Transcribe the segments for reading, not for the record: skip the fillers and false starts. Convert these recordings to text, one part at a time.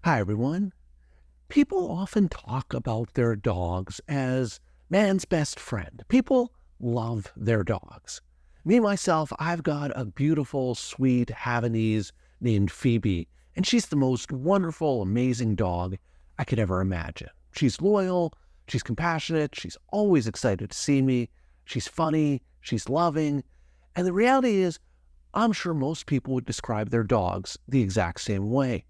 Hi, everyone. People often talk about their dogs as man's best friend. People love their dogs. Me, myself, I've got a beautiful, sweet Havanese named Phoebe, and she's the most wonderful, amazing dog I could ever imagine. She's loyal, she's compassionate, she's always excited to see me, she's funny, she's loving, and the reality is, I'm sure most people would describe their dogs the exact same way.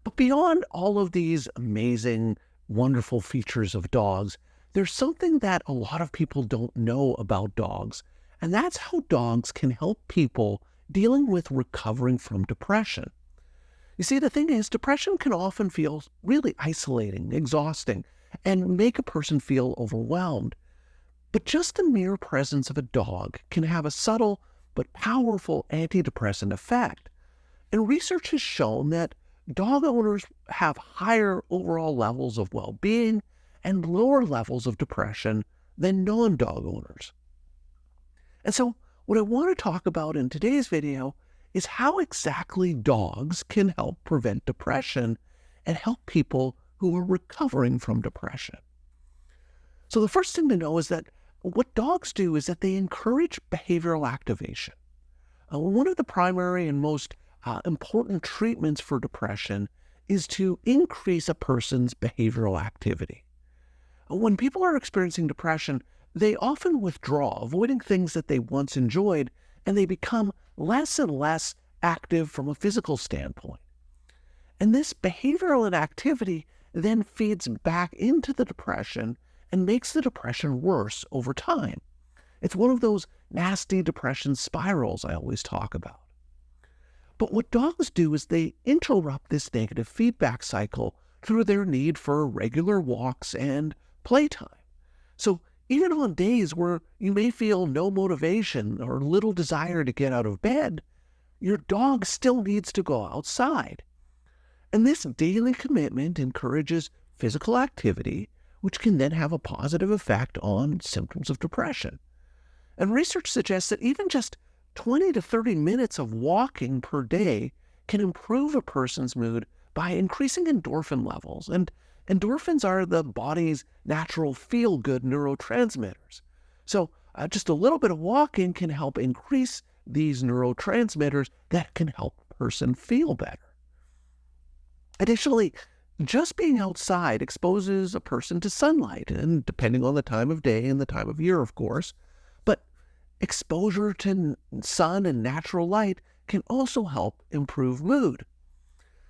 But beyond all of these amazing, wonderful features of dogs, there's something that a lot of people don't know about dogs, and that's how dogs can help people dealing with recovering from depression. You see, the thing is, depression can often feel really isolating, exhausting, and make a person feel overwhelmed. But just the mere presence of a dog can have a subtle but powerful antidepressant effect. And research has shown that dog owners have higher overall levels of well-being and lower levels of depression than non-dog owners. And so what I want to talk about in today's video is how exactly dogs can help prevent depression and help people who are recovering from depression. So the first thing to know is that what dogs do is that they encourage behavioral activation. One of the primary and most important treatments for depression is to increase a person's behavioral activity. When people are experiencing depression, they often withdraw, avoiding things that they once enjoyed, and they become less and less active from a physical standpoint. And this behavioral inactivity then feeds back into the depression and makes the depression worse over time. It's one of those nasty depression spirals I always talk about. But what dogs do is they interrupt this negative feedback cycle through their need for regular walks and playtime. So even on days where you may feel no motivation or little desire to get out of bed, your dog still needs to go outside. And this daily commitment encourages physical activity, which can then have a positive effect on symptoms of depression. And research suggests that even just 20 to 30 minutes of walking per day can improve a person's mood by increasing endorphin levels. And endorphins are the body's natural feel-good neurotransmitters. So just a little bit of walking can help increase these neurotransmitters that can help a person feel better. Additionally, just being outside exposes a person to sunlight, and depending on the time of day and the time of year, of course, but exposure to sun and natural light can also help improve mood.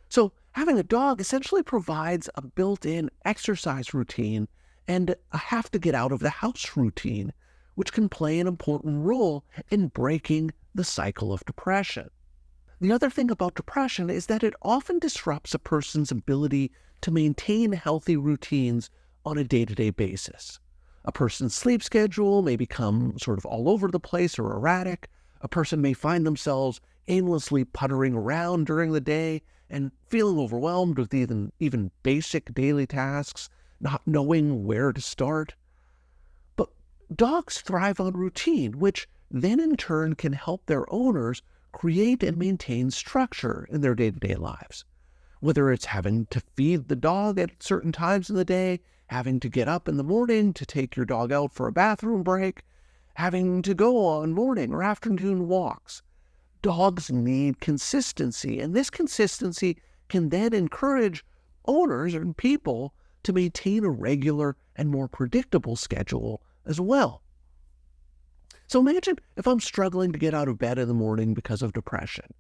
So having a dog essentially provides a built-in exercise routine and a have-to-get-out-of-the-house routine, which can play an important role in breaking the cycle of depression. The other thing about depression is that it often disrupts a person's ability to maintain healthy routines on a day-to-day basis. A person's sleep schedule may become sort of all over the place or erratic. A person may find themselves aimlessly puttering around during the day and feeling overwhelmed with even basic daily tasks, not knowing where to start. But dogs thrive on routine, which then in turn can help their owners create and maintain structure in their day-to-day lives. Whether it's having to feed the dog at certain times in the day, having to get up in the morning to take your dog out for a bathroom break, having to go on morning or afternoon walks. Dogs need consistency, and this consistency can then encourage owners and people to maintain a regular and more predictable schedule as well. So imagine if I'm struggling to get out of bed in the morning because of depression.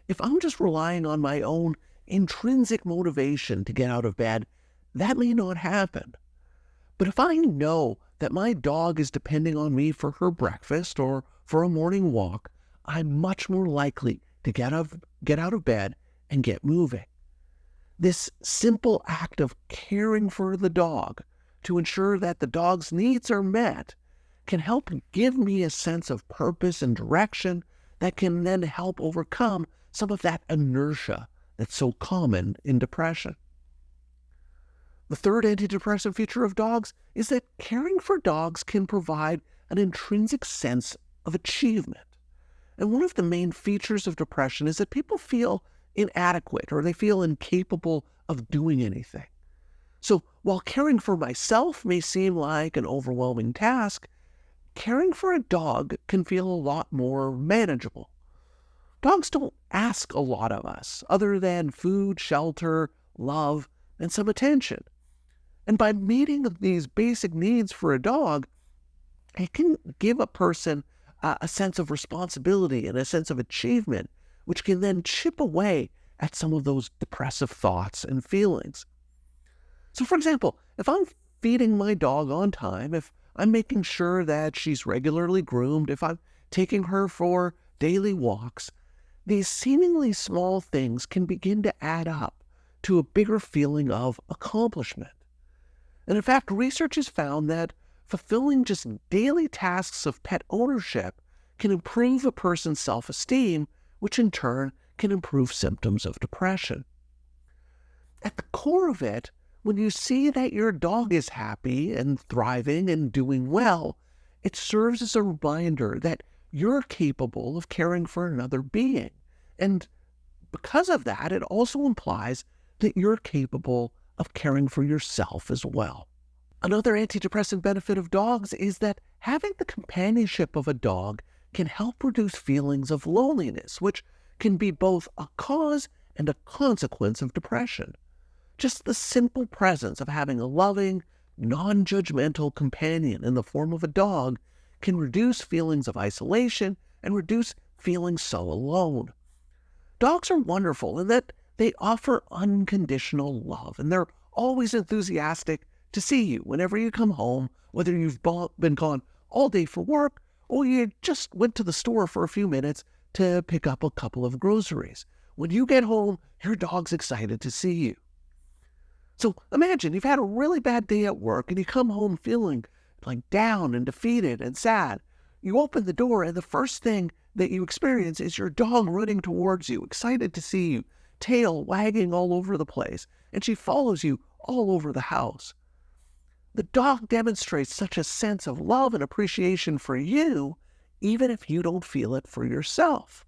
If I'm just relying on my own intrinsic motivation to get out of bed, that may not happen. But if I know that my dog is depending on me for her breakfast or for a morning walk, I'm much more likely to get out of bed and get moving. This simple act of caring for the dog to ensure that the dog's needs are met can help give me a sense of purpose and direction that can then help overcome some of that inertia that's so common in depression. The third antidepressant feature of dogs is that caring for dogs can provide an intrinsic sense of achievement. And one of the main features of depression is that people feel inadequate or they feel incapable of doing anything. So while caring for myself may seem like an overwhelming task, caring for a dog can feel a lot more manageable. Dogs don't ask a lot of us other than food, shelter, love, and some attention. And by meeting these basic needs for a dog, it can give a person a sense of responsibility and a sense of achievement, which can then chip away at some of those depressive thoughts and feelings. So, for example, if I'm feeding my dog on time, if I'm making sure that she's regularly groomed, if I'm taking her for daily walks, these seemingly small things can begin to add up to a bigger feeling of accomplishment. And in fact, research has found that fulfilling just daily tasks of pet ownership can improve a person's self-esteem, which in turn can improve symptoms of depression. At the core of it, when you see that your dog is happy and thriving and doing well, it serves as a reminder that you're capable of caring for another being. And because of that, it also implies that you're capable of caring for yourself as well. Another antidepressant benefit of dogs is that having the companionship of a dog can help reduce feelings of loneliness, which can be both a cause and a consequence of depression. Just the simple presence of having a loving, non-judgmental companion in the form of a dog can reduce feelings of isolation and reduce feeling so alone. Dogs are wonderful in that they offer unconditional love, and they're always enthusiastic to see you whenever you come home, whether you've been gone all day for work or you just went to the store for a few minutes to pick up a couple of groceries. When you get home, your dog's excited to see you. So imagine you've had a really bad day at work and you come home feeling like down and defeated and sad. You open the door and the first thing that you experience is your dog running towards you, excited to see you, tail wagging all over the place, and she follows you all over the house. The dog demonstrates such a sense of love and appreciation for you, even if you don't feel it for yourself.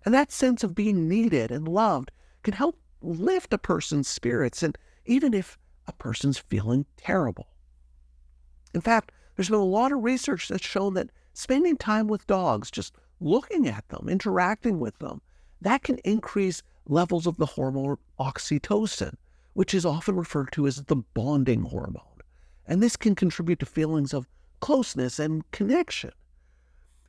And that sense of being needed and loved can help lift a person's spirits, and even if a person's feeling terrible. In fact, there's been a lot of research that's shown that spending time with dogs, just looking at them, interacting with them, that can increase levels of the hormone oxytocin, which is often referred to as the bonding hormone. And this can contribute to feelings of closeness and connection.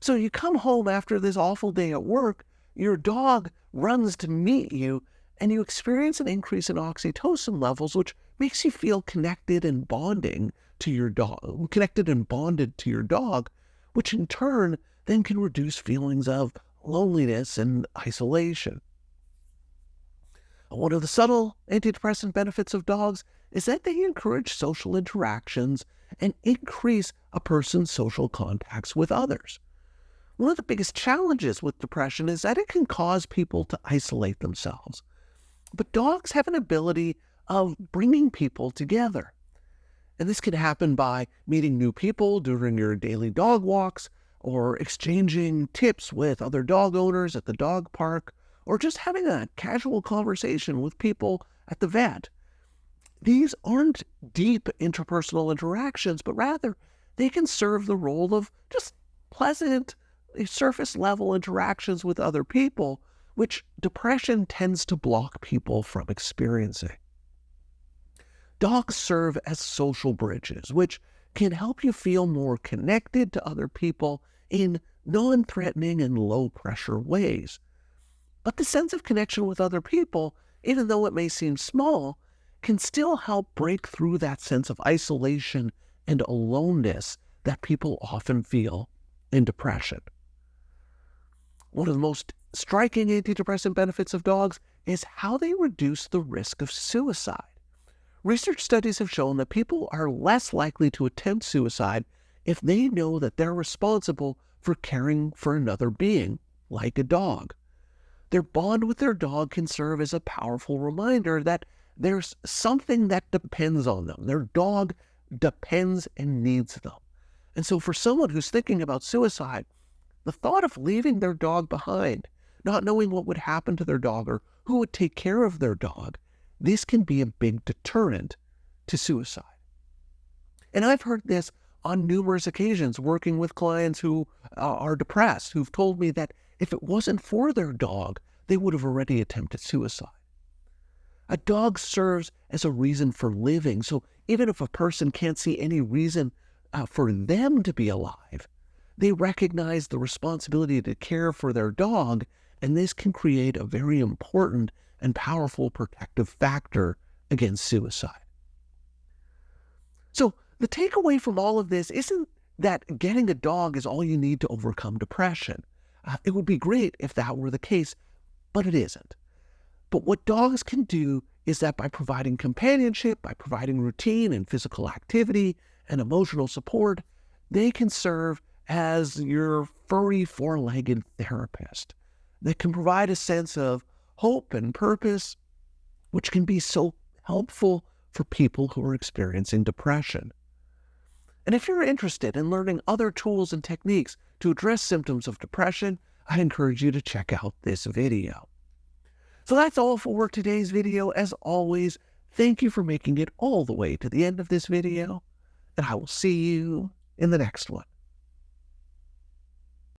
So you come home after this awful day at work, your dog runs to meet you, and you experience an increase in oxytocin levels, which makes you feel connected and bonded to your dog, which in turn then can reduce feelings of loneliness and isolation. One of the subtle antidepressant benefits of dogs is that they encourage social interactions and increase a person's social contacts with others. One of the biggest challenges with depression is that it can cause people to isolate themselves. But dogs have an ability of bringing people together. And this can happen by meeting new people during your daily dog walks, or exchanging tips with other dog owners at the dog park, or just having a casual conversation with people at the vet. These aren't deep interpersonal interactions, but rather they can serve the role of just pleasant, surface-level interactions with other people, which depression tends to block people from experiencing. Dogs serve as social bridges, which can help you feel more connected to other people in non-threatening and low-pressure ways. But the sense of connection with other people, even though it may seem small, can still help break through that sense of isolation and aloneness that people often feel in depression. One of the most striking antidepressant benefits of dogs is how they reduce the risk of suicide. Research studies have shown that people are less likely to attempt suicide if they know that they're responsible for caring for another being, like a dog. Their bond with their dog can serve as a powerful reminder that there's something that depends on them. Their dog depends and needs them. And so for someone who's thinking about suicide, the thought of leaving their dog behind, not knowing what would happen to their dog or who would take care of their dog, this can be a big deterrent to suicide. And I've heard this on numerous occasions working with clients who are depressed, who've told me that if it wasn't for their dog, they would have already attempted suicide. A dog serves as a reason for living, so even if a person can't see any reason for them to be alive, they recognize the responsibility to care for their dog, and this can create a very important and powerful protective factor against suicide. So the takeaway from all of this isn't that getting a dog is all you need to overcome depression. It would be great if that were the case, but it isn't. But what dogs can do is that by providing companionship, by providing routine and physical activity and emotional support, they can serve as your furry four-legged therapist that can provide a sense of hope and purpose, which can be so helpful for people who are experiencing depression. And if you're interested in learning other tools and techniques to address symptoms of depression, I'd encourage you to check out this video. So that's all for today's video. As always, thank you for making it all the way to the end of this video, and I will see you in the next one.